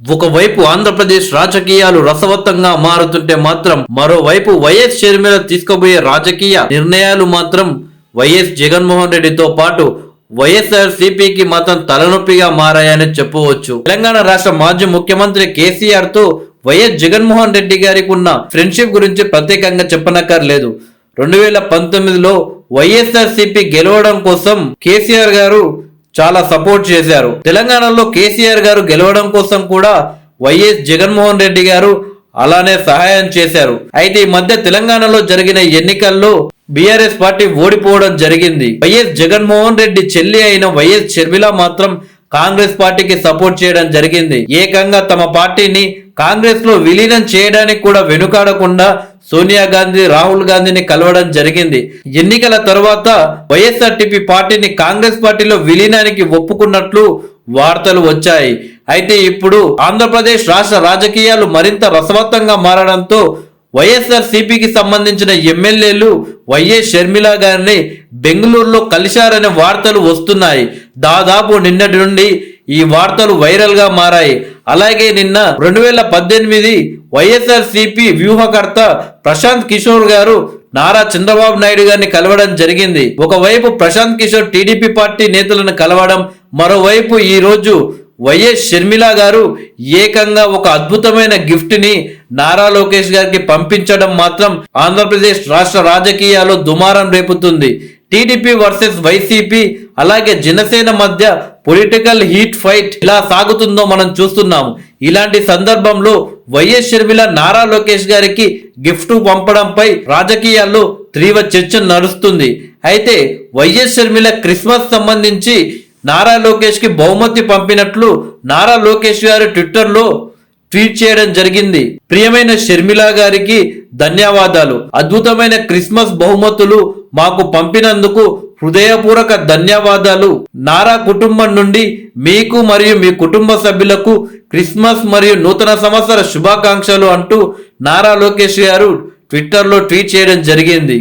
ఒకవైపు ఆంధ్రప్రదేశ్ రాజకీయాలు రసవత్తంగా మారుతుంటే మాత్రం మరోవైపు వైఎస్ షర్మిల తీసుకోబోయే రాజకీయ నిర్ణయాలు మాత్రం వైఎస్ జగన్మోహన్ రెడ్డితో పాటు వైఎస్ఆర్ సిపికి మాత్రం తలనొప్పిగా మారాయని చెప్పవచ్చు. తెలంగాణ రాష్ట్ర మాజీ ముఖ్యమంత్రి కేసీఆర్ తో వైఎస్ జగన్మోహన్ రెడ్డి గారికి ఉన్న ఫ్రెండ్షిప్ గురించి ప్రత్యేకంగా చెప్పనక్కర్లేదు. 2019లో వైఎస్ఆర్ సిపి గెలవడం కోసం కేసీఆర్ గారు చాలా సపోర్ట్ చేశారు. తెలంగాణలో కేసీఆర్ గారు గెలవడం కోసం కూడా వైఎస్ జగన్మోహన్ రెడ్డి గారు అలానే సహాయం చేశారు. అయితే ఈ మధ్య తెలంగాణలో జరిగిన ఎన్నికల్లో బీఆర్ఎస్ పార్టీ ఓడిపోవడం జరిగింది. వైఎస్ జగన్మోహన్ రెడ్డి చెల్లి అయిన వైఎస్ షర్మిల మాత్రం కాంగ్రెస్ పార్టీకి సపోర్ట్ చేయడం జరిగింది. ఏకంగా తమ పార్టీని కాంగ్రెస్ లో విలీనం చేయడానికి కూడా వెనుకాడకుండా సోనియా గాంధీ, రాహుల్ గాంధీని కలవడం జరిగింది. ఎన్నికల తర్వాత వైఎస్ఆర్టీపీ పార్టీని కాంగ్రెస్ పార్టీలో విలీనానికి ఒప్పుకున్నట్లు వార్తలు వచ్చాయి. అయితే ఇప్పుడు ఆంధ్రప్రదేశ్ రాష్ట్ర రాజకీయాలు మరింత రసవత్తంగా మారడంతో వైఎస్ఆర్ సిపికి సంబంధించిన ఎమ్మెల్యేలు వైఎస్ షర్మిల గారిని బెంగళూరులో కలిశారనే వార్తలు వస్తున్నాయి. దాదాపు నిన్నటి నుండి ఈ వార్తలు వైరల్ గా మారాయి. అలాగే నిన్న 2018 వైఎస్ఆర్ సిపి వ్యూహకర్త ప్రశాంత్ కిషోర్ గారు నారా చంద్రబాబు నాయుడు గారిని కలవడం జరిగింది. ఒకవైపు ప్రశాంత్ కిషోర్ టీడీపీ పార్టీ నేతలను కలవడం, మరోవైపు ఈ రోజు వైఎస్ షర్మిల గారు ఏకంగా ఒక అద్భుతమైన గిఫ్ట్ ని నారా లోకేష్ గారికి పంపించడం మాత్రం ఆంధ్రప్రదేశ్ రాష్ట్ర రాజకీయాల్లో దుమారం రేపుతుంది. టీడీపీ వర్సెస్ వైసీపీ అలాగే జనసేన మధ్య పొలిటికల్ హీట్ ఫైట్ ఇలా సాగుతుందో మనం చూస్తున్నాము. ఇలాంటి సందర్భంలో వైఎస్ షర్మిల నారా లోకేష్ గారికి గిఫ్ట్ పంపడంపై రాజకీయాల్లో తీవ్ర చర్చ నడుస్తుంది. అయితే వైఎస్ షర్మిల క్రిస్మస్ సంబంధించి నారా లోకేష్ కి బహుమతి పంపినట్లు నారా లోకేష్ గారు ట్విట్టర్ లో ట్వీట్ చేయడం జరిగింది. ప్రియమైన షర్మిల గారికి ధన్యవాదాలు. అద్భుతమైన క్రిస్మస్ బహుమతులు మాకు పంపినందుకు హృదయపూర్వక ధన్యవాదాలు. నారా కుటుంబం నుండి మీకు మరియు మీ కుటుంబ సభ్యులకు క్రిస్మస్ మరియు నూతన సంవత్సర శుభాకాంక్షలు అంటూ నారా లోకేష్ గారు ట్విట్టర్ లో ట్వీట్ చేయడం జరిగింది.